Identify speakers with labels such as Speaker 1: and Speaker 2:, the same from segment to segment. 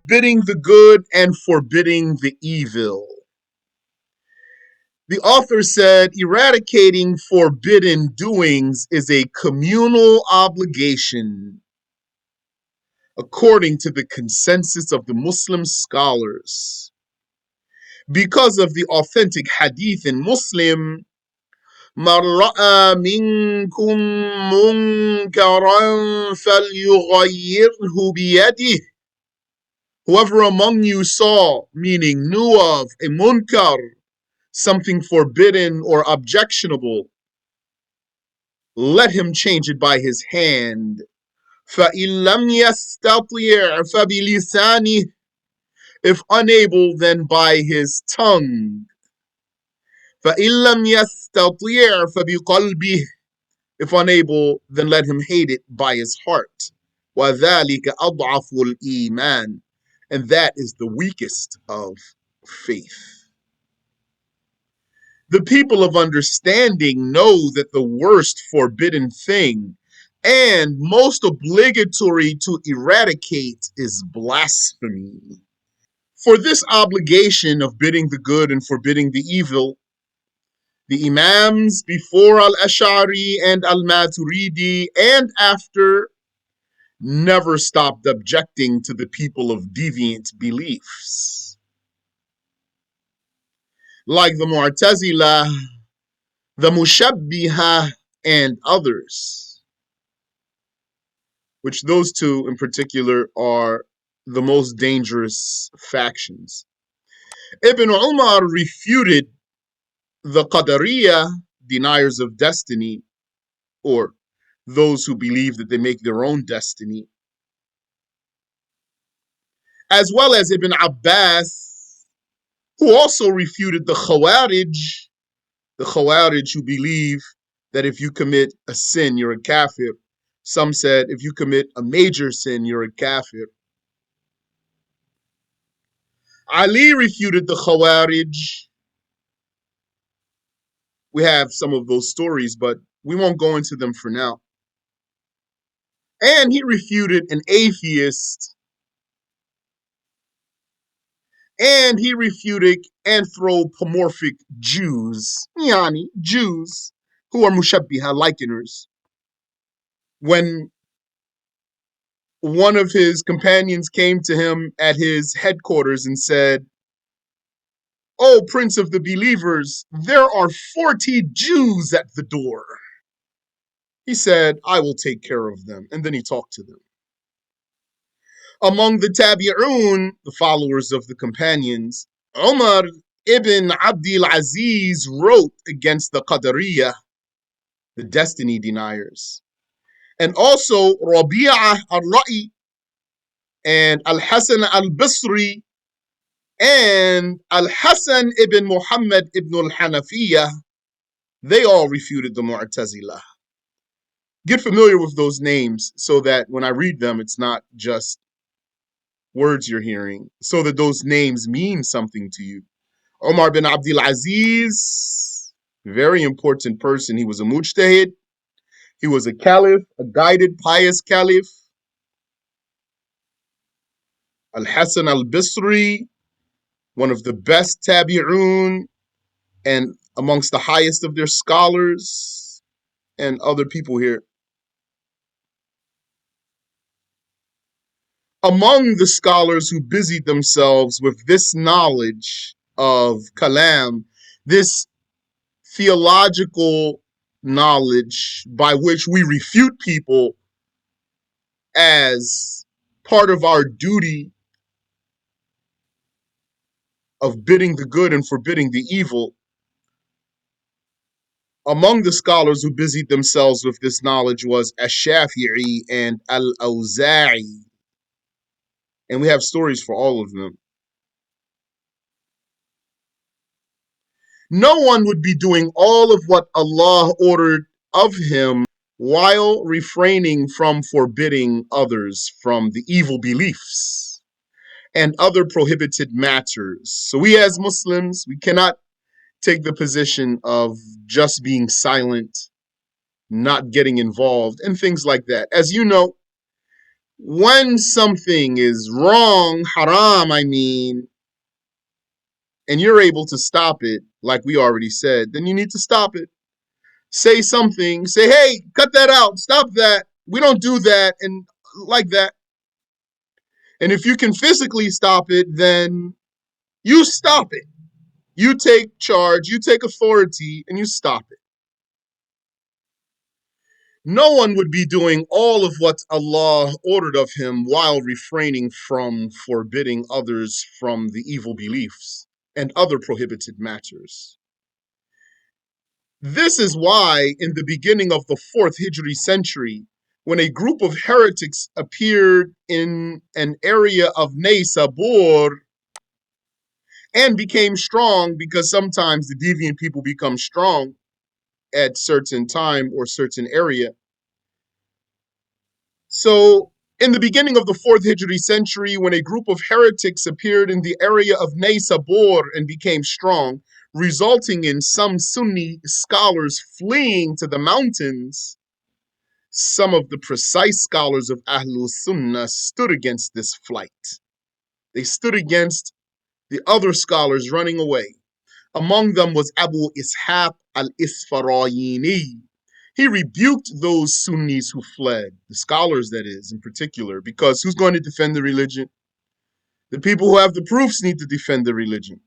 Speaker 1: Bidding the good and forbidding the evil. The author said eradicating forbidden doings is a communal obligation, according to the consensus of the Muslim scholars. Because of the authentic hadith in Muslim, من رأى منكم منكرا فليغيره بيده. Whoever among you saw, meaning knew of, a munkar, something forbidden or objectionable, let him change it by his hand. فَإِن لَمْ يَسْتَطِعْ فَبِلِسَانِهِ. If unable, then by his tongue. فَإِن لَمْ يَسْتَطِعْ فَبِقَلْبِهِ. If unable, then let him hate it by his heart. وَذَلِكَ أَضْعَفُ الْإِيمَانِ. And that is the weakest of faith. The people of understanding know that the worst forbidden thing and most obligatory to eradicate is blasphemy. For this obligation of bidding the good and forbidding the evil, the Imams before Al-Ash'ari and Al-Maturidi and after never stopped objecting to the people of deviant beliefs. Like the Mu'tazila, the Mushabbiha, and others, which those two in particular are the most dangerous factions. Ibn Umar refuted the Qadariyah, deniers of destiny, or those who believe that they make their own destiny, as well as Ibn Abbas, who also refuted the Khawarij who believe that if you commit a sin, you're a kafir. Some said if you commit a major sin, you're a kafir. Ali refuted the Khawarij. We have some of those stories, but we won't go into them for now. And he refuted an atheist. And he refuted anthropomorphic Jews, Jews, who are mushabbiha, likeners. When one of his companions came to him at his headquarters and said, "Oh, Prince of the Believers, there are 40 Jews at the door." He said, "I will take care of them." And then he talked to them. Among the Tabi'un, the followers of the companions, Umar ibn Abdul Aziz wrote against the Qadariyah, the destiny deniers. And also Rabi'ah al-Ra'i and Al-Hasan al-Basri and Al-Hasan ibn Muhammad ibn al-Hanafiyyah, they all refuted the Mu'tazila. Get familiar with those names so that when I read them, it's not just words you're hearing, so that those names mean something to you. Umar bin Abdul Aziz, very important person. He was a mujtahid. He was a caliph, a guided, pious caliph. Al-Hasan al-Basri, one of the best tabi'un and amongst the highest of their scholars, and other people here. Among the scholars who busied themselves with this knowledge of kalam, this theological knowledge by which we refute people as part of our duty of bidding the good and forbidding the evil, among the scholars who busied themselves with this knowledge was Ash-Shafi'i and Al-Awza'i. And we have stories for all of them. No one would be doing all of what Allah ordered of him while refraining from forbidding others from the evil beliefs and other prohibited matters. So we as Muslims, we cannot take the position of just being silent, not getting involved, and things like that. As you know, When something is wrong, haram, and you're able to stop it, like we already said, then you need to stop it. Say something, say, hey, cut that out, stop that. We don't do that, and like that. And if you can physically stop it, then you stop it. You take charge, you take authority, and you stop it. No one would be doing all of what Allah ordered of him while refraining from forbidding others from the evil beliefs and other prohibited matters. This is why, in the beginning of the 4th Hijri century, when a group of heretics appeared in an area of Naysabur and became strong, because sometimes the deviant people become strong at certain time or certain area. So, in the beginning of the 4th Hijri century, when a group of heretics appeared in the area of Naysabur and became strong, resulting in some Sunni scholars fleeing to the mountains, some of the precise scholars of Ahlul Sunnah stood against this flight. They stood against the other scholars running away. Among them was Abu Ishaq al-Isfarayini. He rebuked those Sunnis who fled, the scholars that is, in particular, because who's going to defend the religion? The people who have the proofs need to defend the religion.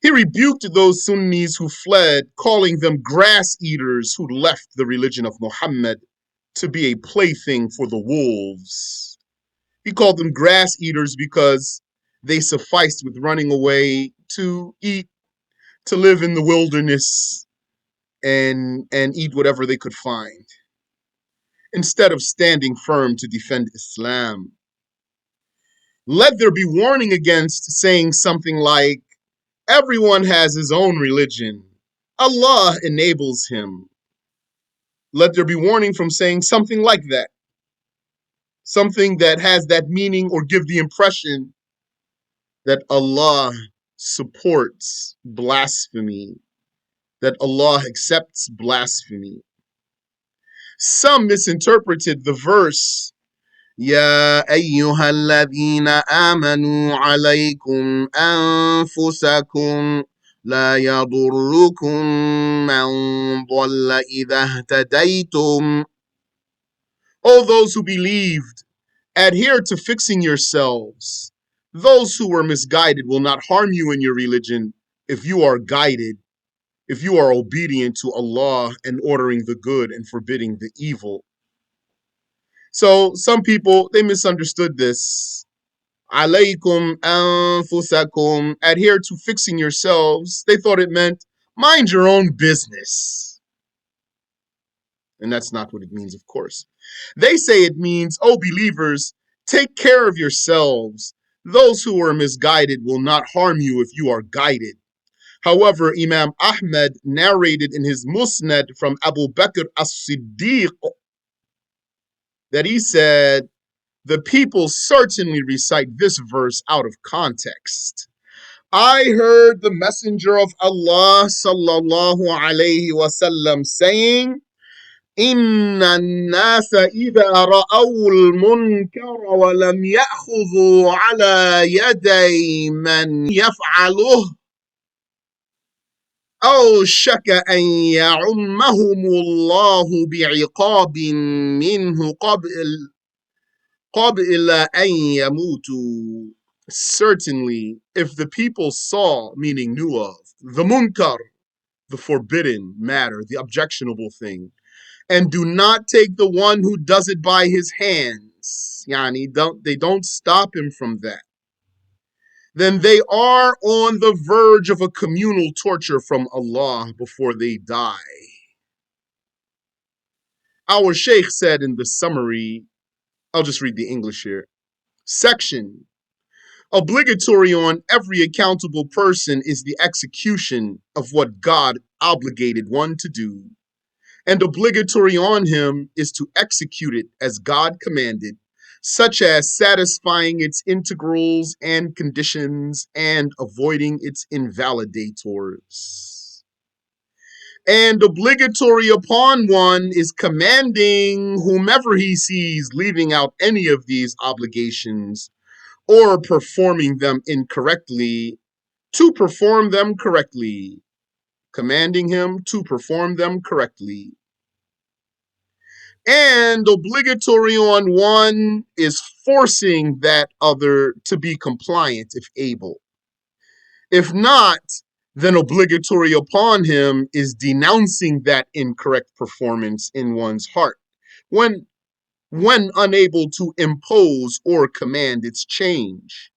Speaker 1: He rebuked those Sunnis who fled, calling them grass eaters who left the religion of Muhammad to be a plaything for the wolves. He called them grass eaters because they sufficed with running away to eat, to live in the wilderness and eat whatever they could find, instead of standing firm to defend Islam. Let there be warning against saying something like, everyone has his own religion. Allah enables him. Let there be warning from saying something like that. Something that has that meaning or give the impression that Allah supports blasphemy, that Allah accepts blasphemy. Some misinterpreted the verse, يا أيها الذين آمنوا عليكم أنفسكم لا يضركم من ضل إذا اهتديتم. O those who believed, adhere to fixing yourselves. Those who were misguided will not harm you in your religion if you are guided, if you are obedient to Allah and ordering the good and forbidding the evil. So some people, they misunderstood this. Alaykum anfusakum, adhere to fixing yourselves. They thought it meant mind your own business. And that's not what it means, of course. They say it means, oh believers, take care of yourselves. Those who are misguided will not harm you if you are guided. However, Imam Ahmad narrated in his Musnad from Abu Bakr as-Siddiq that he said, the people certainly recite this verse out of context. I heard the Messenger of Allah sallallahu alayhi wasallam saying, إن الناس إذا رأوا المنكر ولم يأخذوا على يدي من يفعله أوشك أن يعمهم الله بعقاب منه قبل أن يموتوا. Certainly, if the people saw, meaning knew of, the munkar, the forbidden matter, the objectionable thing, and do not take the one who does it by his hands, they don't stop him from that, then they are on the verge of a communal torture from Allah before they die. Our Sheikh said in the summary, I'll just read the English here. Section: obligatory on every accountable person is the execution of what God obligated one to do, and obligatory on him is to execute it as God commanded, such as satisfying its integrals and conditions and avoiding its invalidators. And obligatory upon one is commanding whomever he sees leaving out any of these obligations or performing them incorrectly to perform them correctly, commanding him to perform them correctly. And obligatory on one is forcing that other to be compliant if able. If not, then obligatory upon him is denouncing that incorrect performance in one's heart when unable to impose or command its change.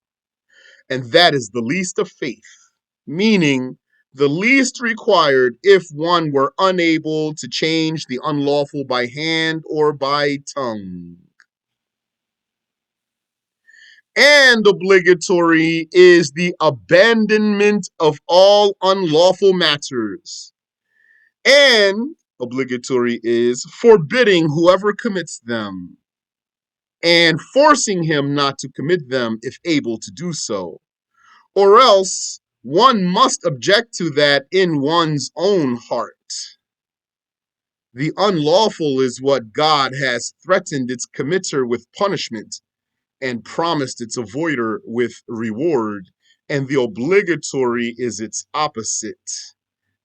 Speaker 1: And that is the least of faith, meaning the least required if one were unable to change the unlawful by hand or by tongue. And obligatory is the abandonment of all unlawful matters. And obligatory is forbidding whoever commits them and forcing him not to commit them if able to do so. Or else one must object to that in one's own heart. The unlawful is what God has threatened its committer with punishment and promised its avoider with reward, and the obligatory is its opposite.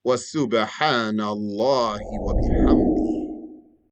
Speaker 1: وَسُبْحَانَ اللَّهِ وَبِحَمْدِهِ